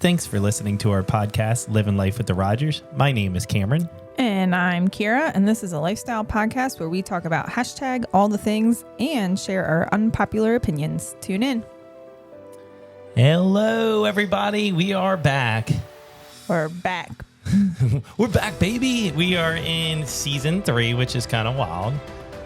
Thanks for listening to our podcast, Living Life with the Rogers. My name is Cameron. And I'm Kira, and this is a lifestyle podcast where we talk about hashtag all the things and share our unpopular opinions. Tune in. Hello, everybody. We are back. We're back. We're back, baby. We are in season 3, which is kind of wild.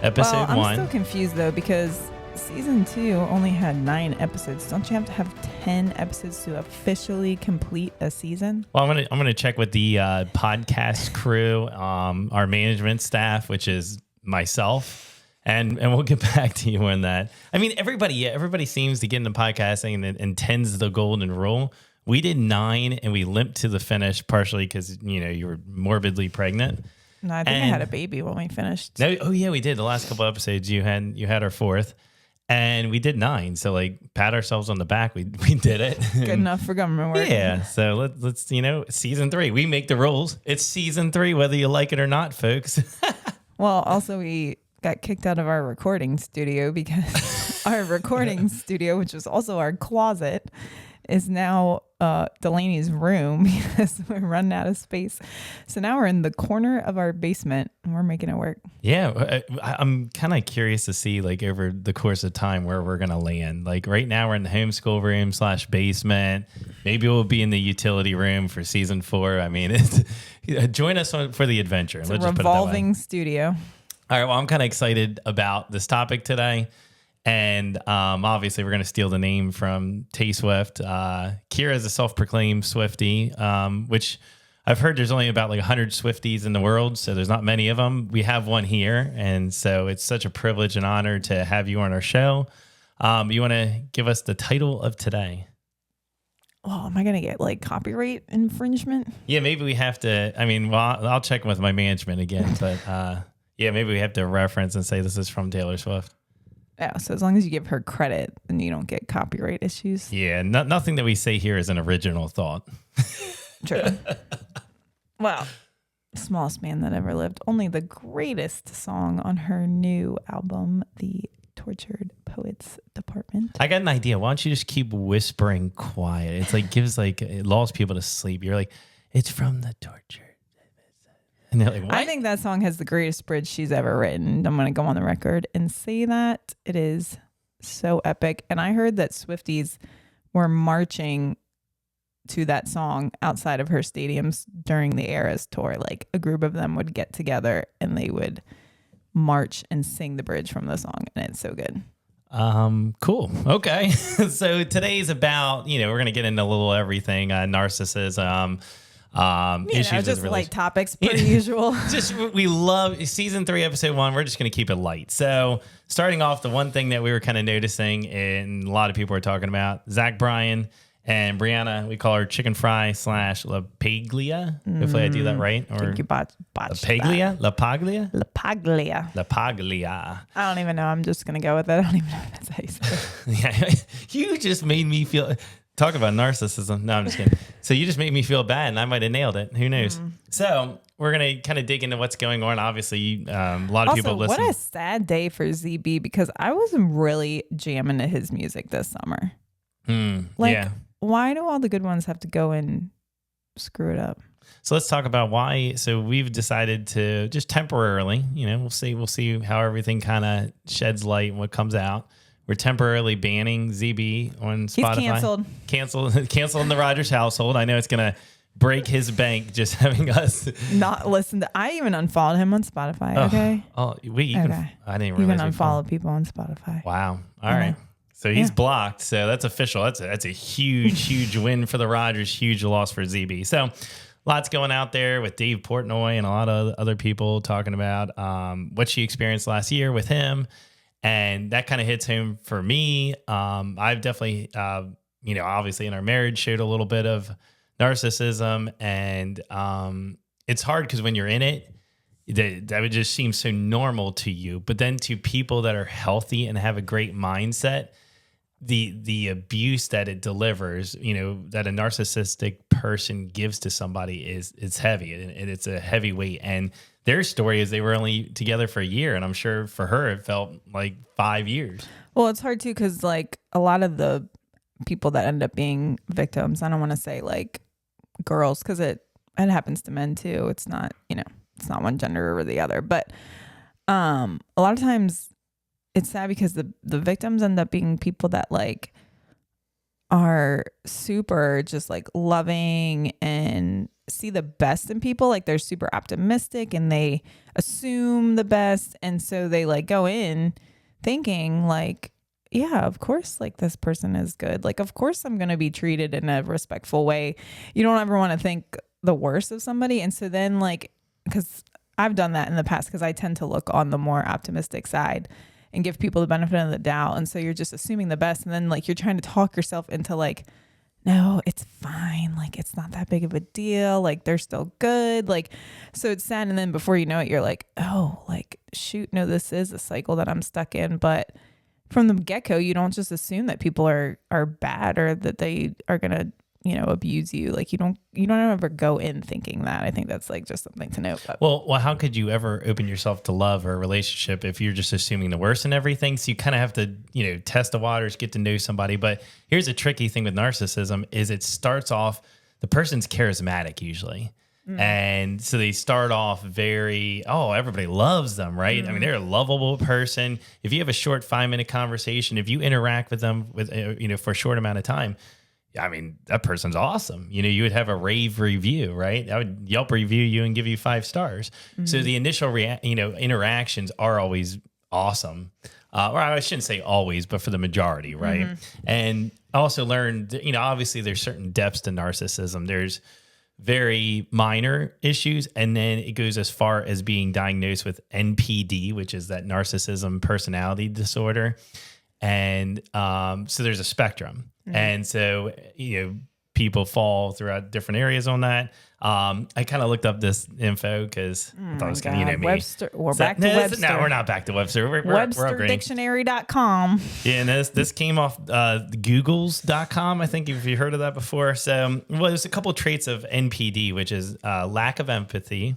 Episode 1. I'm still confused, though, because season 2 only had 9 episodes. Don't you have to have 10 episodes to officially complete a season? Well, I'm gonna check with the podcast crew, our management staff, which is myself, and we'll get back to you on that. I mean, everybody seems to get into podcasting and intends the golden rule. We did 9 and we limped to the finish, partially because you were morbidly pregnant. No, I think I had a baby when we finished. No, oh yeah, we did. The last couple episodes, you had our 4th. And we did 9, so pat ourselves on the back. We did it. Good enough for government work. Yeah, so let's season 3. We make the rules. It's season 3, whether you like it or not, folks. Well, also we got kicked out of our recording studio because our recording studio, which was also our closet, is now Delaney's room because we're running out of space. So now we're in the corner of our basement and we're making it work. Yeah, I'm kind of curious to see over the course of time where we're going to land. Right now we're in the homeschool room / basement. Maybe we'll be in the utility room for season 4. I mean, join us for the adventure. It's a revolving studio. All right, well, I'm kind of excited about this topic today. And obviously, we're going to steal the name from Tay-Swift. Kira is a self-proclaimed Swiftie, which I've heard there's only about 100 Swifties in the world, so there's not many of them. We have one here, and so it's such a privilege and honor to have you on our show. You want to give us the title of today? Well, am I going to get copyright infringement? Yeah, maybe we have to. I mean, well, I'll check with my management again, but yeah, maybe we have to reference and say this is from Taylor Swift. Yeah, so as long as you give her credit and you don't get copyright issues. Yeah, nothing that we say here is an original thought. True. Well, smallest man that ever lived. Only the greatest song on her new album, The Tortured Poets Department. I got an idea. Why don't you just keep whispering quiet? It's it lulls people to sleep. You're it's from the tortured. And they're like, what? I think that song has the greatest bridge she's ever written. I'm going to go on the record and say that. It is so epic. And I heard that Swifties were marching to that song outside of her stadiums during the Eras tour. A group of them would get together and they would march and sing the bridge from the song. And it's so good. Cool. Okay. So today's about, we're going to get into a little everything, narcissism, issues just light topics per usual. We love season 3, episode 1. We're just going to keep it light. So starting off, the one thing that we were kind of noticing and a lot of people are talking about, Zach Bryan and Brianna, we call her Chickenfry / La Paglia. Hopefully I do that right. Or I think you botched La Paglia? La Paglia? La Paglia. La Paglia. I don't even know. I'm just going to go with it. I don't even know if that's how you say it. Yeah, you just made me feel... Talk about narcissism. No, I'm just kidding. So you just made me feel bad, and I might have nailed it. Who knows? So we're going to kind of dig into what's going on. Obviously, a lot of people listen. What a sad day for ZB, because I was really jamming to his music this summer. Yeah. Why do all the good ones have to go and screw it up? So let's talk about why. So we've decided to just temporarily, we'll see how everything kind of sheds light and what comes out. We're temporarily banning ZB on Spotify. He's Canceled in the Rogers household. I know it's going to break his bank just having us not listen to. I even unfollowed him on Spotify. Okay. I didn't realize you can unfollow people on Spotify. Wow. All right. So he's blocked. So that's official. That's a huge win for the Rogers. Huge loss for ZB. So lots going out there with Dave Portnoy and a lot of other people talking about what she experienced last year with him. And that kind of hits home for me. I've definitely, obviously in our marriage showed a little bit of narcissism. And it's hard because when you're in it, that would just seem so normal to you. But then to people that are healthy and have a great mindset, the abuse that it delivers, that a narcissistic person gives to somebody is heavy, and it's a heavy weight. And their story is they were only together for a year, and I'm sure for her it felt like 5 years. Well, it's hard too because a lot of the people that end up being victims. I don't want to say like girls, because it happens to men too. It's not, it's not one gender over the other. But a lot of times it's sad because the victims end up being people that like are super just like loving and see the best in people. Like they're super optimistic and they assume the best. And so they like go in thinking like, yeah, of course, like this person is good. Like, of course I'm going to be treated in a respectful way. You don't ever want to think the worst of somebody. And so then like, because I've done that in the past, because I tend to look on the more optimistic side and give people the benefit of the doubt. And so you're just assuming the best. And then like you're trying to talk yourself into like, no, it's fine. Like, it's not that big of a deal. Like, they're still good. Like, so it's sad. And then before you know it, you're like, oh, like, shoot, no, this is a cycle that I'm stuck in. But from the get-go, you don't just assume that people are bad or that they are going to, abuse you. Like, you don't ever go in thinking that. I think that's like just something to note. Well, how could you ever open yourself to love or a relationship if you're just assuming the worst in everything? So you kind of have to, test the waters, get to know somebody. But here's a tricky thing with narcissism is it starts off, the person's charismatic usually. And so they start off very, everybody loves them, right? I mean, they're a lovable person. If you have a short 5-minute conversation, if you interact with them for a short amount of time, I mean, that person's awesome. You would have a rave review, right? I would Yelp review you and give you 5 stars. So the initial, interactions are always awesome. Or I shouldn't say always, but for the majority, right? And I also learned, obviously there's certain depths to narcissism. There's very minor issues, and then it goes as far as being diagnosed with NPD, which is that narcissism personality disorder. And so there's a spectrum. And so, people fall throughout different areas on that. I kind of looked up this info because I thought it was going to, me. Webster, we're back to Webster. No, we're not back to Webster. We're WebsterDictionary.com. Yeah, and this came off Googles.com, I think, if you heard of that before. So, there's a couple of traits of NPD, which is lack of empathy,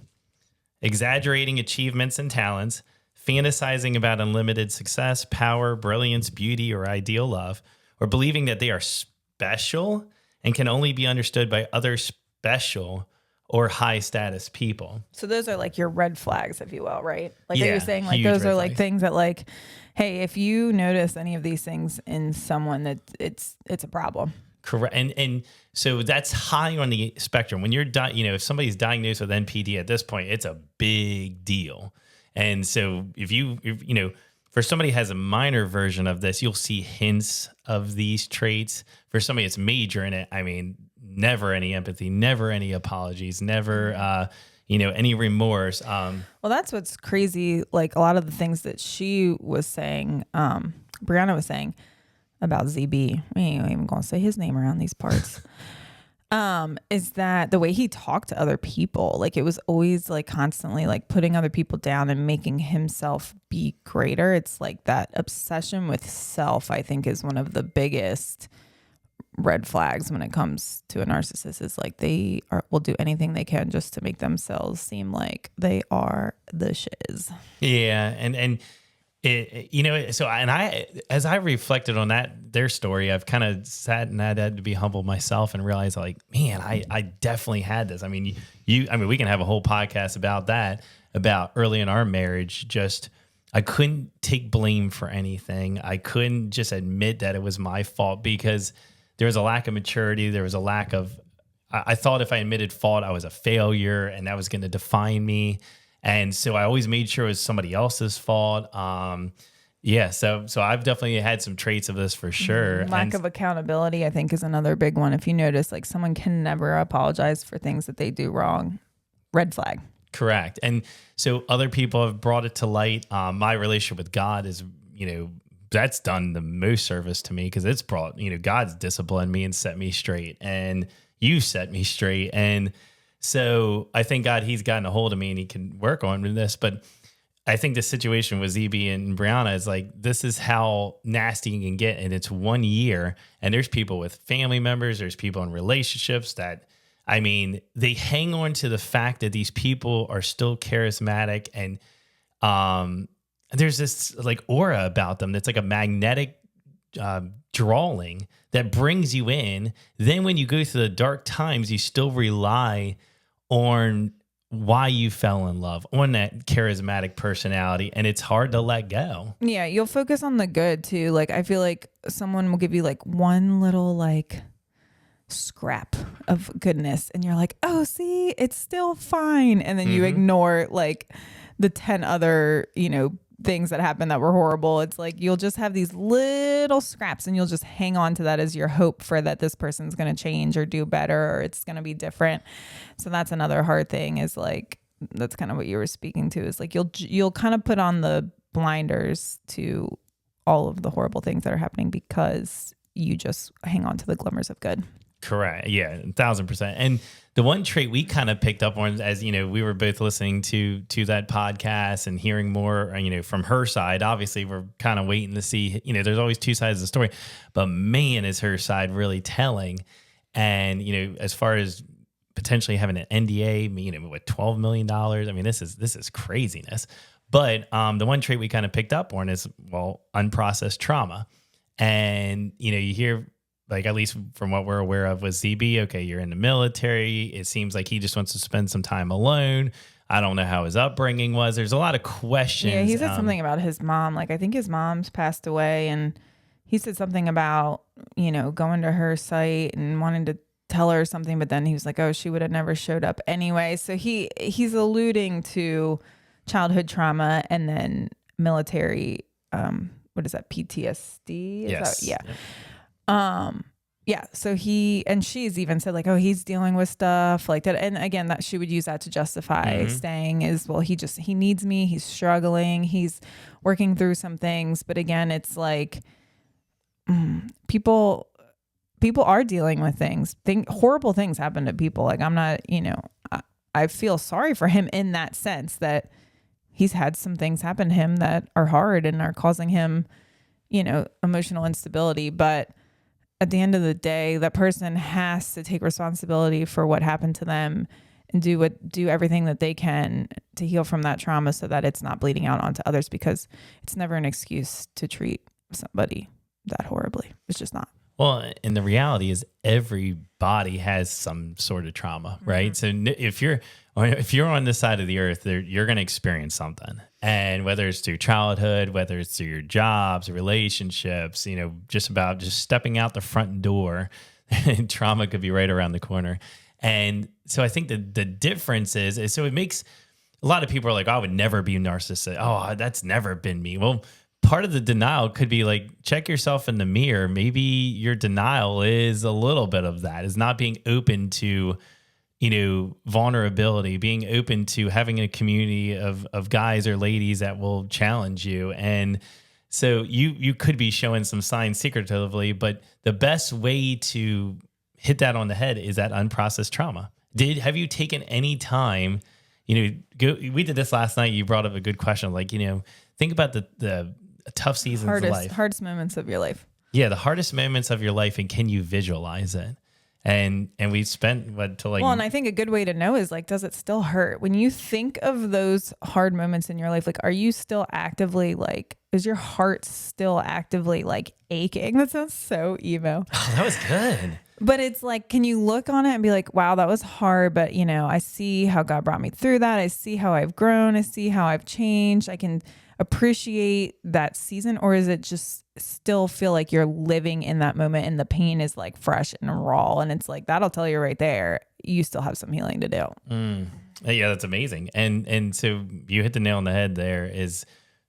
exaggerating achievements and talents, fantasizing about unlimited success, power, brilliance, beauty, or ideal love, or believing that they are special and can only be understood by other special or high status people. So those are like your red flags, if you will, right? Like yeah, you're saying, like those are like things that like, hey, if you notice any of these things in someone, that it's a problem. Correct. And so that's high on the spectrum. When you're, if somebody's diagnosed with NPD at this point, it's a big deal. And so if for somebody who has a minor version of this, you'll see hints of these traits. For somebody that's major in it, I mean, never any empathy, never any apologies, never, any remorse. Well, that's what's crazy. Like a lot of the things that she was saying, Brianna was saying about ZB, we ain't even going to say his name around these parts. Is that the way he talked to other people? Like it was always like constantly like putting other people down and making himself be greater. It's like that obsession with self, I think, is one of the biggest red flags when it comes to a narcissist. Is like will do anything they can just to make themselves seem like they are the shiz. Yeah. And as I reflected on their story, I've kind of sat and had to be humble myself and realize like, man, I definitely had this. I mean, we can have a whole podcast about that, about early in our marriage. Just, I couldn't take blame for anything. I couldn't just admit that it was my fault because there was a lack of maturity. There was a lack of, I thought if I admitted fault, I was a failure and that was going to define me. And so I always made sure it was somebody else's fault. So I've definitely had some traits of this for sure. Lack of accountability, I think, is another big one. If you notice, like someone can never apologize for things that they do wrong. Red flag. Correct. And so other people have brought it to light. My relationship with God is, that's done the most service to me because it's brought, God's disciplined me and set me straight. And you set me straight. And so I thank God he's gotten a hold of me and he can work on this. But I think the situation with ZB and Brianna is like, this is how nasty you can get. And it's 1 year. And there's people with family members. There's people in relationships that, I mean, they hang on to the fact that these people are still charismatic. And there's this like aura about them that's like a magnetic drawing that brings you in. Then when you go through the dark times, you still rely on why you fell in love, on that charismatic personality, and it's hard to let go. Yeah, you'll focus on the good too. Like I feel like someone will give you like one little like scrap of goodness and you're like, oh, see, it's still fine. And then you ignore like the 10 other, things that happened that were horrible. It's like you'll just have these little scraps and you'll just hang on to that as your hope for that this person's going to change or do better or it's going to be different. So that's another hard thing is like, that's kind of what you were speaking to is like you'll kind of put on the blinders to all of the horrible things that are happening because you just hang on to the glimmers of good. Correct. Yeah, 1,000%. And the one trait we kind of picked up on as, we were both listening to that podcast and hearing more, from her side, obviously we're kind of waiting to see, there's always two sides of the story, but man, is her side really telling. And, as far as potentially having an NDA, with $12 million, I mean, this is craziness. But the one trait we kind of picked up on is, unprocessed trauma. And, you hear, like, at least from what we're aware of with ZB, okay, you're in the military. It seems like he just wants to spend some time alone. I don't know how his upbringing was. There's a lot of questions. Yeah, he said something about his mom. Like, I think his mom's passed away, and he said something about, going to her site and wanting to tell her something, but then he was like, oh, she would have never showed up anyway. So he's alluding to childhood trauma and then military, what is that, PTSD? Yes. Yeah. So she's even said like, oh, he's dealing with stuff like that. And again, that she would use that to justify staying is, well, he needs me. He's struggling. He's working through some things. But again, it's like, people are dealing with things. Horrible things happen to people. Like I'm not, I feel sorry for him in that sense that he's had some things happen to him that are hard and are causing him, emotional instability. But at the end of the day, that person has to take responsibility for what happened to them and do everything that they can to heal from that trauma so that it's not bleeding out onto others, because it's never an excuse to treat somebody that horribly. It's just not. Well, and the reality is everybody has some sort of trauma, right? So if you're on this side of the earth, you're going to experience something. And whether it's through childhood, whether it's through your jobs, relationships, just stepping out the front door, trauma could be right around the corner. And so I think the difference is so it makes a lot of people are like, oh, I would never be narcissistic. Oh, that's never been me. Well, part of the denial could be like, check yourself in the mirror. Maybe your denial is a little bit of that, is not being open to, vulnerability, being open to having a community of guys or ladies that will challenge you. And so you could be showing some signs secretively, but the best way to hit that on the head is that unprocessed trauma. Have you taken any time, we did this last night. You brought up a good question. Like, think about the tough seasons of life. Hardest moments of your life. Yeah, the hardest moments of your life, and can you visualize it? And we spent and I think a good way to know is like, does it still hurt? When you think of those hard moments in your life, like, are you still actively like, is your heart still actively like aching? That sounds so emo. Oh, that was good. But it's like, can you look on it and be like, wow, that was hard, but I see how God brought me through that. I see how I've grown. I see how I've changed. I can appreciate that season? Or is it just still feel like you're living in that moment and the pain is like fresh and raw? And it's like, that'll tell you right there, you still have some healing to do. Yeah, that's amazing. And so you hit the nail on the head there, is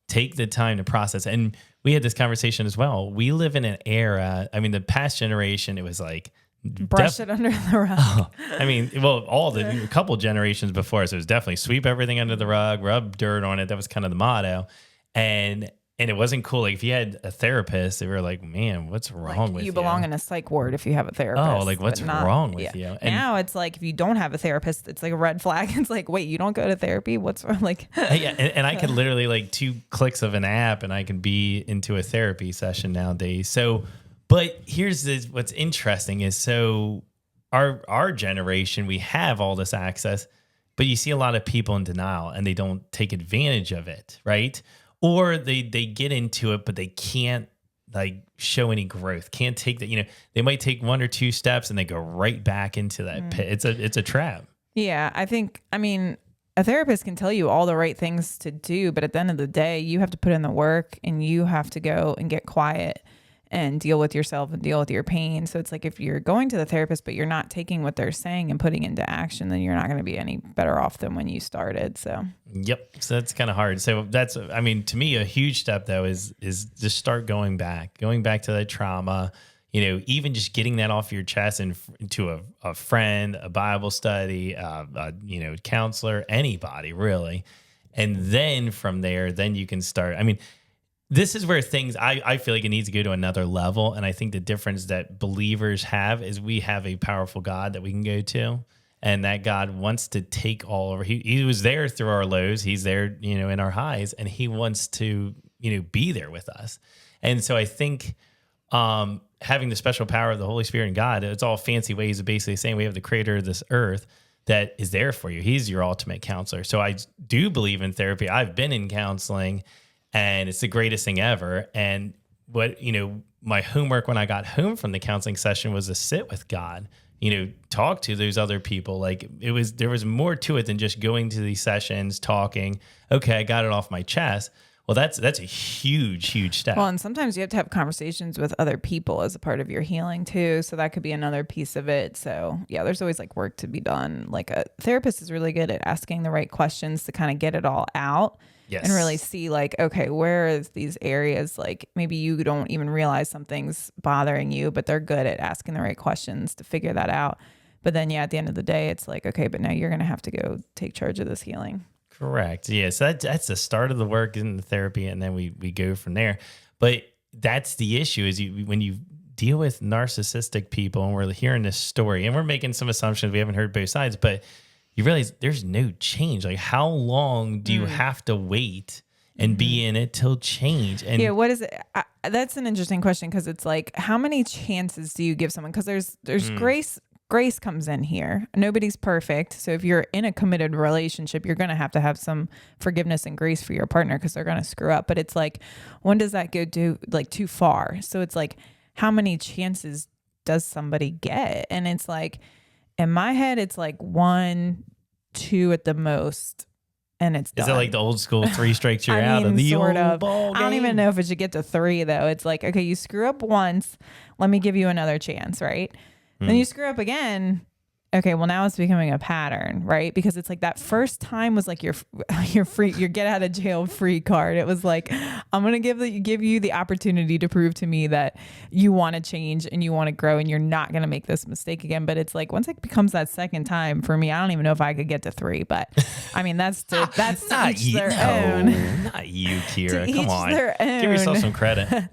take the time to process. And we had this conversation as well. We live in an era, I mean, the past generation, it was like, brush it under the rug. A couple generations before us, it was definitely sweep everything under the rug, rub dirt on it. That was kind of the motto. And it wasn't cool. Like if you had a therapist, they were like, man, what's wrong with you? You belong in a psych ward if you have a therapist. Oh, like what's wrong with you? And now it's like, if you don't have a therapist, it's like a red flag. It's like, wait, you don't go to therapy? What's wrong? Like, yeah. And I could literally like 2 clicks of an app and I can be into a therapy session nowadays. So, but here's what's interesting is, so our generation, we have all this access, but you see a lot of people in denial and they don't take advantage of it, right? Or they get into it, but they can't like show any growth, can't take that. They might take 1 or 2 steps and they go right back into that pit. It's a trap. Yeah, I mean, a therapist can tell you all the right things to do, but at the end of the day, you have to put in the work and you have to go and get quiet and deal with yourself and deal with your pain. So it's like if you're going to the therapist, but you're not taking what they're saying and putting into action, then you're not going to be any better off than when you started. So, yep. So that's kind of hard. So to me, a huge step though is just start going back to that trauma, even just getting that off your chest and to a friend, a Bible study, counselor, anybody really. And then from there, then you can start. I mean, this is where things, I feel like it needs to go to another level. And I think the difference that believers have is we have a powerful God that we can go to. And that God wants to take all over. He was there through our lows. He's there, in our highs. And he wants to, be there with us. And so I think having the special power of the Holy Spirit and God, it's all fancy ways of basically saying we have the creator of this earth that is there for you. He's your ultimate counselor. So I do believe in therapy. I've been in counseling. And it's the greatest thing ever. And my homework when I got home from the counseling session was to sit with God, talk to those other people. Like there was more to it than just going to these sessions, talking. Okay, I got it off my chest. Well, that's a huge, huge step. Well, and sometimes you have to have conversations with other people as a part of your healing too. So that could be another piece of it. So yeah, there's always like work to be done. Like a therapist is really good at asking the right questions to kind of get it all out. Yes. And really see like, okay, where is these areas? Like maybe you don't even realize something's bothering you, but they're good at asking the right questions to figure that out. But then, yeah, at the end of the day, it's like, okay, but now you're going to have to go take charge of this healing. Correct. Yeah. So that's the start of the work in the therapy. And then we go from there. But that's the issue is when you deal with narcissistic people and we're hearing this story and we're making some assumptions. We haven't heard both sides, but you realize there's no change. Like how long do you have to wait and be in it till change? And yeah, what is it? That's an interesting question because it's like, how many chances do you give someone? Because there's grace. Grace comes in here. Nobody's perfect. So if you're in a committed relationship, you're going to have some forgiveness and grace for your partner because they're going to screw up. But it's like, when does that go too far? So it's like, how many chances does somebody get? And it's like, in my head, it's like 1, 2 at the most, and it's done. Is it like the old school 3 strikes you're out of the sort old of ball game? I don't even know if it should get to 3 though. It's like, okay, you screw up once, let me give you another chance, right? Then you screw up again. Okay, well now it's becoming a pattern, right? Because it's like that first time was like your get out of jail free card. It was like, I'm gonna give you the opportunity to prove to me that you want to change and you want to grow and you're not gonna make this mistake again. But it's like once it becomes that second time for me, I don't even know if I could get to 3. But I mean that's not each their own. Not you, Kira. Come on, give yourself some credit.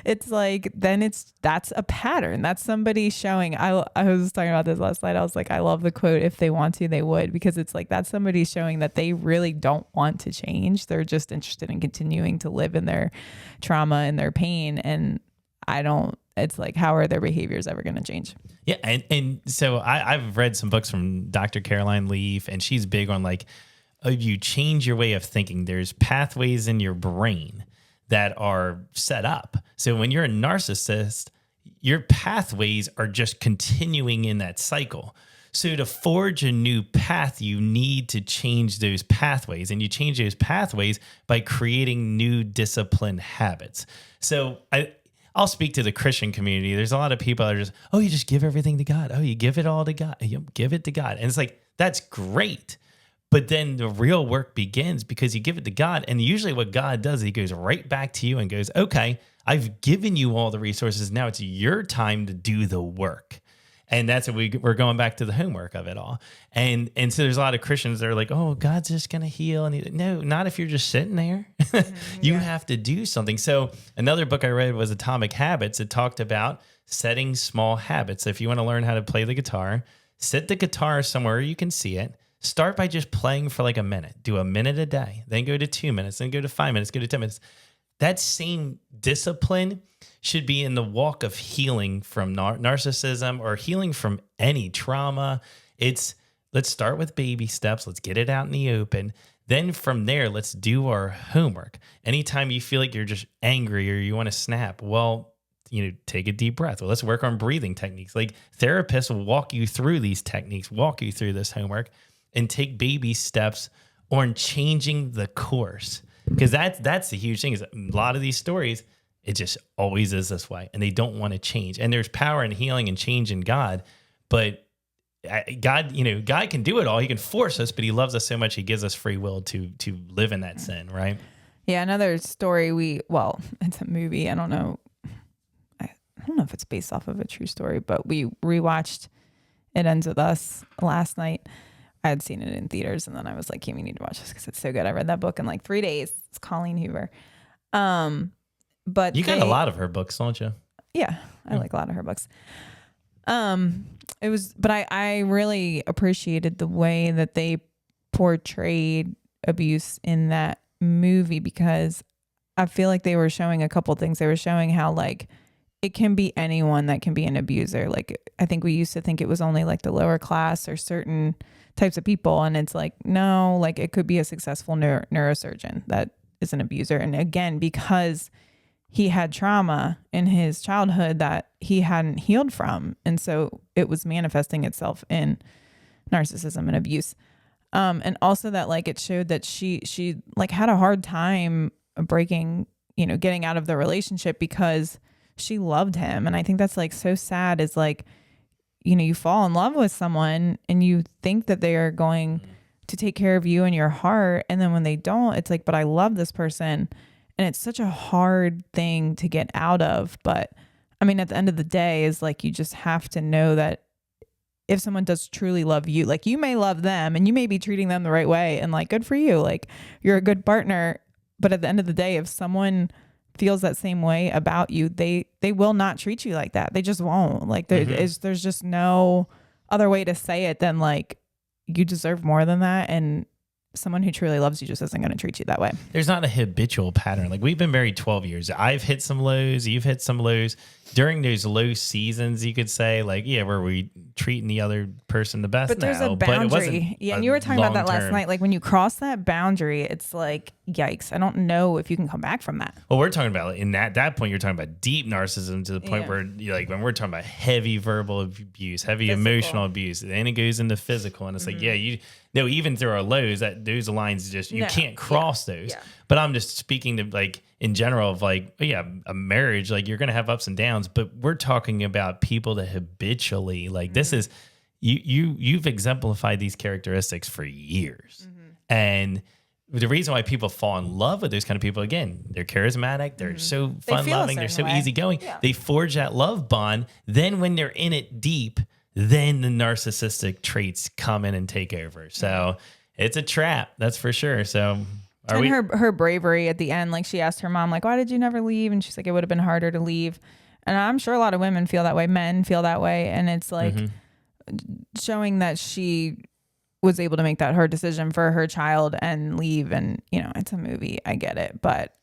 It's like, then that's a pattern. That's somebody showing. I was talking about this last night. I was like, I love the quote, if they want to, they would, because it's like, that's somebody showing that they really don't want to change. They're just interested in continuing to live in their trauma and their pain. And it's like, how are their behaviors ever going to change? Yeah. And so I've read some books from Dr. Caroline Leaf, and she's big on like, you change your way of thinking. There's pathways in your brain that are set up. So when you're a narcissist, your pathways are just continuing in that cycle. So to forge a new path, you need to change those pathways, and you change those pathways by creating new disciplined habits. So I'll speak to the Christian community. There's a lot of people that are just, oh, you just give everything to God. Oh, you give it all to God. You give it to God. And it's like, that's great. But then the real work begins because you give it to God. And usually what God does, he goes right back to you and goes, okay, I've given you all the resources. Now it's your time to do the work. And that's what we're going back to the homework of it all. And so there's a lot of Christians that are like, oh, God's just going to heal. And no, not if you're just sitting there. You have to do something. So another book I read was Atomic Habits. It talked about setting small habits. So if you want to learn how to play the guitar, sit the guitar somewhere you can see it. Start by just playing for like a minute. Do a minute a day. Then go to 2 minutes. Then go to 5 minutes. Go to 10 minutes. That same discipline should be in the walk of healing from narcissism or healing from any trauma. Let's start with baby steps. Let's get it out in the open. Then from there, let's do our homework. Anytime you feel like you're just angry or you want to snap, well, take a deep breath. Well, let's work on breathing techniques. Like therapists will walk you through these techniques, walk you through this homework, and take baby steps on changing the course. Because that's the huge thing, is a lot of these stories, it just always is this way, and they don't want to change. And there's power in healing and change in God, but God can do it all. He can force us, but he loves us so much, he gives us free will to live in that sin, right? Yeah, another story it's a movie. I don't know if it's based off of a true story, but we rewatched It Ends With Us last night. I had seen it in theaters, and then I was like, Kim, you need to watch this because it's so good. I read that book in like 3 days. It's Colleen Hoover. But you got a lot of her books, don't you? Yeah, I like a lot of her books. But I really appreciated the way that they portrayed abuse in that movie, because I feel like they were showing a couple things. They were showing how like it can be anyone that can be an abuser. Like I think we used to think it was only like the lower class or certain types of people, and it's like, no, like it could be a successful neurosurgeon that is an abuser. And again, because he had trauma in his childhood that he hadn't healed from, and so it was manifesting itself in narcissism and abuse. And also that like it showed that she like had a hard time breaking, getting out of the relationship because she loved him. And I think that's like so sad, is like, you fall in love with someone and you think that they are going to take care of you and your heart. And then when they don't, it's like, but I love this person. And it's such a hard thing to get out of. But I mean, at the end of the day, is like, you just have to know that if someone does truly love you, like you may love them and you may be treating them the right way, and like, good for you. Like you're a good partner. But at the end of the day, if someone feels that same way about you, they will not treat you like that. They just won't. Like there's just no other way to say it than like, you deserve more than that. And someone who truly loves you just isn't going to treat you that way. There's not a habitual pattern. Like we've been married 12 years. I've hit some lows. You've hit some lows. During those low seasons, you could say like, yeah, were we treating the other person the best? But there's a boundary. Yeah, and you were talking about that last night. Like when you cross that boundary, it's like, yikes. I don't know if you can come back from that. Well, we're talking about in that point, you're talking about deep narcissism to the point where like when we're talking about heavy verbal abuse, heavy emotional abuse, then it goes into physical, and it's like, yeah, even through our lows, those lines just you can't cross those. Yeah. But I'm just speaking to like in general of like, a marriage, like you're gonna have ups and downs, but we're talking about people that habitually like this is you've exemplified these characteristics for years, and the reason why people fall in love with those kind of people, again, they're charismatic, they're so fun-loving, they're so easygoing. Yeah. They forge that love bond. Then when they're in it deep, then the narcissistic traits come in and take over. So it's a trap, that's for sure. So her bravery at the end, like she asked her mom, like, why did you never leave? And she's like, it would have been harder to leave. And I'm sure a lot of women feel that way, men feel that way. And it's like showing that she was able to make that hard decision for her child and leave. And, it's a movie. I get it. But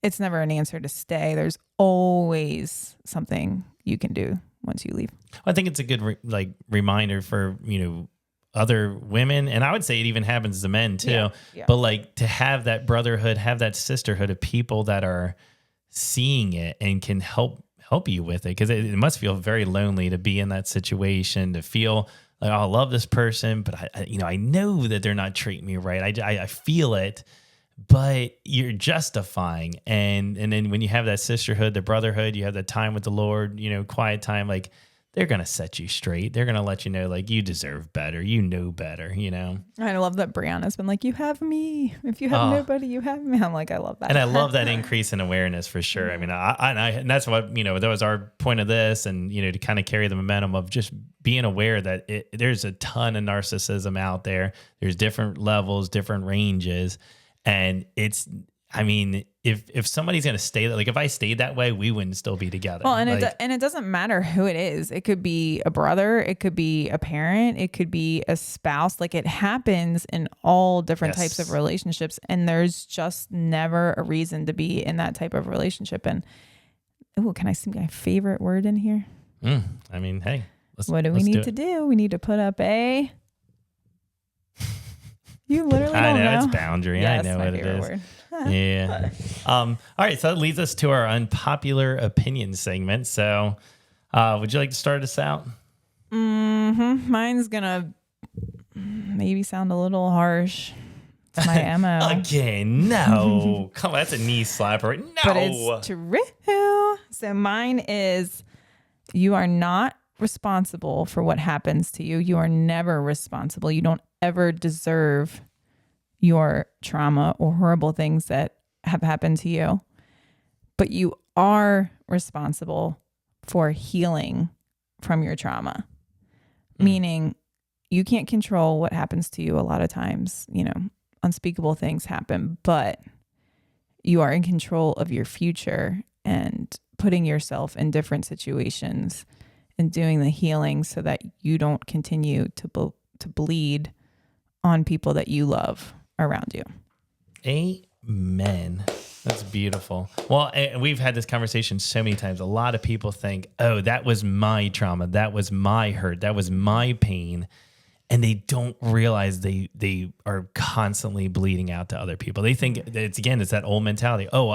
it's never an answer to stay. There's always something you can do once you leave. I think it's a good reminder for, other women. And I would say it even happens to men too. Yeah. But like to have that brotherhood, have that sisterhood of people that are seeing it and can help you with it. Because it must feel very lonely to be in that situation, to feel like, oh, I love this person, but I know that they're not treating me right. I feel it, but you're justifying. And then when you have that sisterhood, the brotherhood, you have that time with the Lord, quiet time, like they're going to set you straight. They're going to let you know, like, you deserve better. You know better, I love that Brianna's been like, you have me. If you have nobody, you have me. I'm like, I love that. And I love that increase in awareness for sure. I mean, and that's what, that was our point of this, and, to kind of carry the momentum of just being aware that there's a ton of narcissism out there. There's different levels, different ranges. And if somebody's going to stay, like if I stayed that way, we wouldn't still be together. Well, and it doesn't matter who it is. It could be a brother. It could be a parent. It could be a spouse. Like it happens in all different types of relationships. And there's just never a reason to be in that type of relationship. And can I see my favorite word in here? Hey, what do we need to do? We need to put up a You literally I don't know. It's boundary. Yes, I know my what it favorite is. word. Yeah. All right. So that leads us to our unpopular opinion segment. So, would you like to start us out? Mine's gonna maybe sound a little harsh. It's my MO. Again, no. Come on, that's a knee slapper. No. But it's true. So mine is, you are not responsible for what happens to you. You are never responsible. You don't ever deserve your trauma or horrible things that have happened to you. But you are responsible for healing from your trauma. Meaning you can't control what happens to you a lot of times. Unspeakable things happen, but you are in control of your future and putting yourself in different situations and doing the healing so that you don't continue to bleed on people that you love around you. Amen. That's beautiful. Well, we've had this conversation so many times. A lot of people think, oh, that was my trauma. That was my hurt. That was my pain. And they don't realize they are constantly bleeding out to other people. They think it's that old mentality. Oh,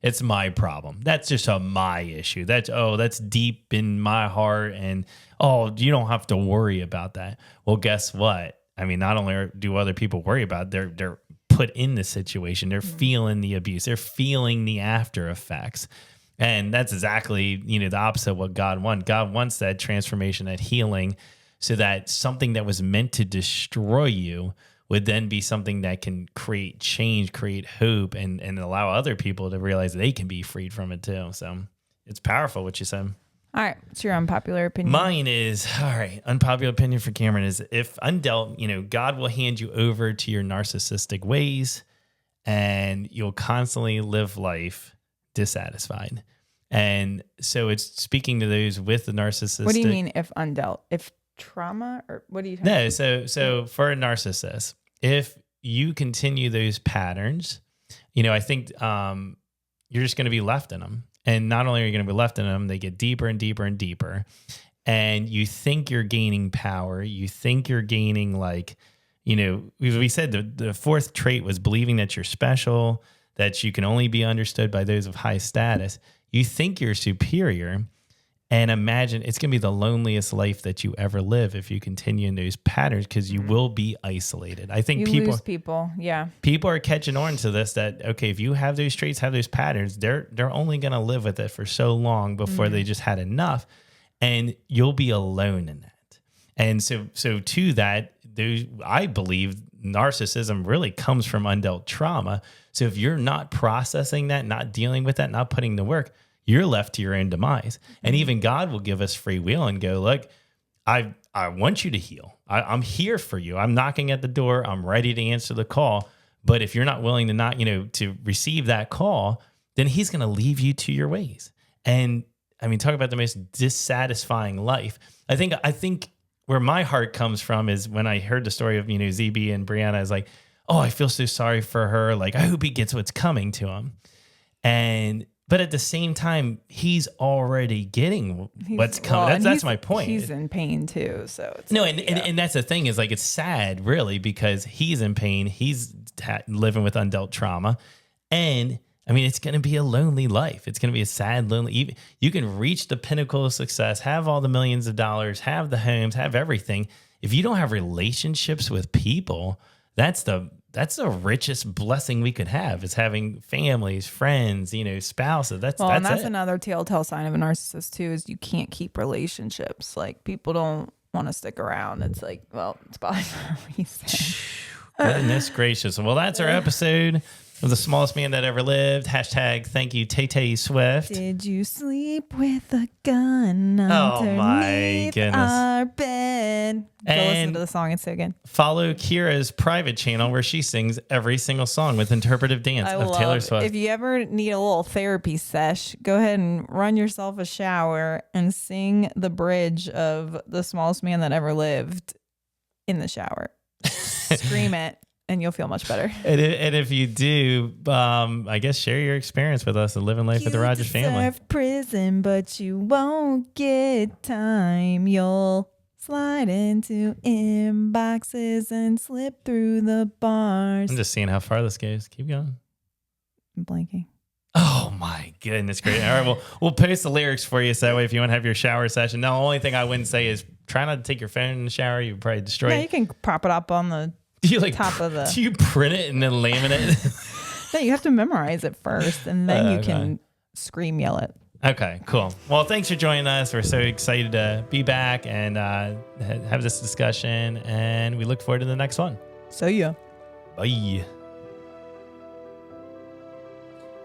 it's my problem. That's just my issue. That's deep in my heart. And, you don't have to worry about that. Well, guess what? I mean, not only do other people worry about it, they're put in the situation. They're feeling the abuse. They're feeling the after effects. And that's exactly, the opposite of what God wants. God wants that transformation, that healing, so that something that was meant to destroy you would then be something that can create change, create hope, and allow other people to realize they can be freed from it too. So it's powerful what you said. All right. What's your unpopular opinion? Mine is, unpopular opinion for Cameron is, if undealt, God will hand you over to your narcissistic ways and you'll constantly live life dissatisfied. And so it's speaking to those with the narcissistic. What do you mean if undealt? If trauma, or what do you talking about? So for a narcissist, if you continue those patterns, I think you're just going to be left in them. And not only are you going to be left in them, they get deeper and deeper and deeper. And you think you're gaining power. You think you're gaining, we said the fourth trait was believing that you're special, that you can only be understood by those of high status. You think you're superior. And imagine it's going to be the loneliest life that you ever live if you continue in those patterns, because you will be isolated. I think lose people. Yeah. People are catching on to this, that, okay, if you have those traits, have those patterns, they're only going to live with it for so long before they just had enough, and you'll be alone in that. And so to that, I believe narcissism really comes from undealt trauma. So if you're not processing that, not dealing with that, not putting the work, you're left to your own demise. And even God will give us free will and go, look, I want you to heal. I'm here for you. I'm knocking at the door. I'm ready to answer the call. But if you're not willing to receive that call, then he's going to leave you to your ways. And I mean, talk about the most dissatisfying life. I think where my heart comes from is when I heard the story of, ZB and Brianna. I was like, oh, I feel so sorry for her. Like, I hope he gets what's coming to him. But at the same time, he's already getting what's coming. That's my point. He's in pain too. So it's and that's the thing is, it's sad really, because he's in pain. He's living with undealt trauma. And I mean, it's going to be a lonely life. It's going to be a sad, lonely. You can reach the pinnacle of success, have all the millions of dollars, have the homes, have everything. If you don't have relationships with people, that's the richest blessing we could have, is having families, friends, spouses. That's another telltale sign of a narcissist too, is you can't keep relationships. Like, people don't want to stick around. It's like, well, it's probably for a reason. Goodness gracious. Well, that's our episode of The Smallest Man That Ever Lived. # thank you, Tay Swift. Did you sleep with a gun underneath our bed? Go listen to the song. It's so good. Follow Kira's private channel where she sings every single song with interpretive dance of Taylor Swift. If you ever need a little therapy sesh, go ahead and run yourself a shower and sing the bridge of The Smallest Man That Ever Lived in the shower. Scream it, and you'll feel much better. And if you do, I guess share your experience with us and living life with the Rogers family. You deserve prison, but you won't get time. You'll Slide into inboxes and slip through the bars. I'm just seeing how far this goes. Keep going. I'm blanking. Oh my goodness, great. All right, well, we'll post the lyrics for you so that way if you want to have your shower session. Now, the only thing I wouldn't say is try not to take your phone in the shower. You would probably destroy Yeah, it. you can prop it up on the top of the... Do you print it and then laminate it? No, you have to memorize it first, and then you can scream yell it. Okay, cool. Well, thanks for joining us. We're so excited to be back and have this discussion, and we look forward to the next one. See ya. Bye.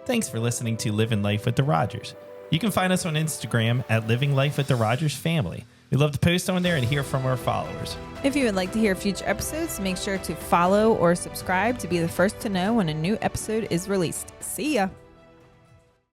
Thanks for listening to Living Life with the Rogers. You can find us on Instagram at Living Life with the Rogers Family. We love to post on there and hear from our followers. If you would like to hear future episodes, make sure to follow or subscribe to be the first to know when a new episode is released. See ya.